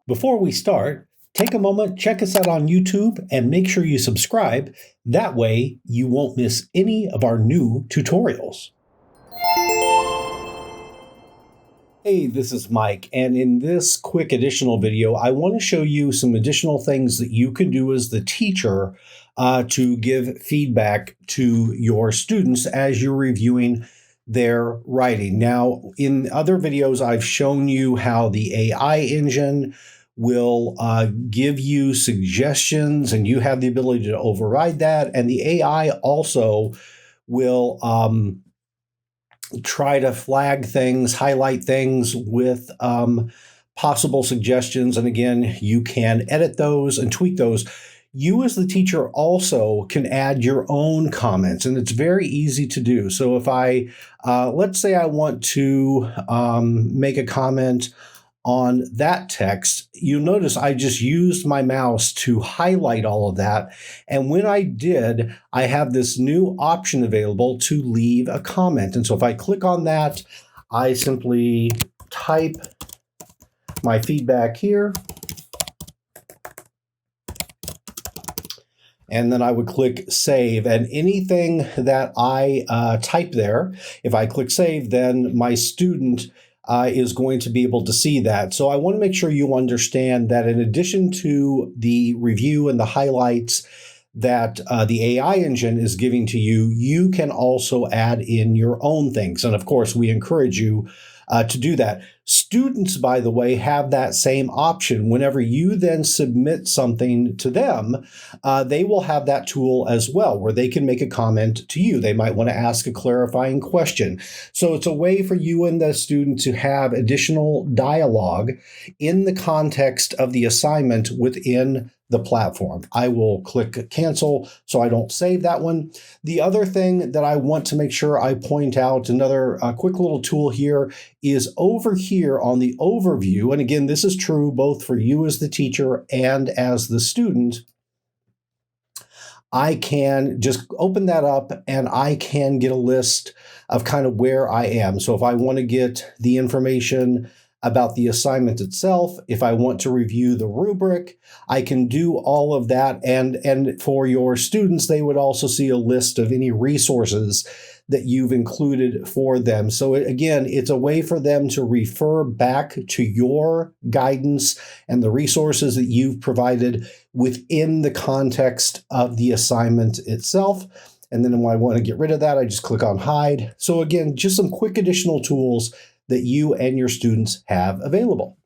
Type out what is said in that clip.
Before we start, take a moment, check us out on YouTube, and make sure you subscribe. That way, you won't miss any of our new tutorials. Hey, this is Mike, and in this quick additional video, I want to show you some additional things that you can do as the teacher to give feedback to your students as you're reviewing their writing. Now, in other videos, I've shown you how the AI engine will give you suggestions, and you have the ability to override that, and the AI also will try to flag things, highlight things with possible suggestions. And again, you can edit those and tweak those. You as the teacher also can add your own comments, and it's very easy to do. So if let's say I want to make a comment on that text, you'll notice I just used my mouse to highlight all of that. And when I did, I have this new option available to leave a comment. And so if I click on that, I simply type my feedback here. And then I would click save, and anything that I type there, if I click save, then my student is going to be able to see that. So I want to make sure you understand that in addition to the review and the highlights that the AI engine is giving to you, you can also add in your own things. And of course, we encourage you to do that. Students, by the way, have that same option. Whenever you then submit something to them, they will have that tool as well, where they can make a comment to you. They might want to ask a clarifying question. So it's a way for you and the student to have additional dialogue in the context of the assignment within the platform. I will click cancel so I don't save that one. The other thing that I want to make sure I point out, another quick little tool here, is over here on the overview. And again, this is true both for you as the teacher and as the student. I can just open that up and I can get a list of kind of where I am. So if I want to get the information about the assignment itself, if I want to review the rubric, I can do all of that. And for your students, they would also see a list of any resources that you've included for them. So again, it's a way for them to refer back to your guidance and the resources that you've provided within the context of the assignment itself. And then when I want to get rid of that, I just click on hide. So again, just some quick additional tools that you and your students have available.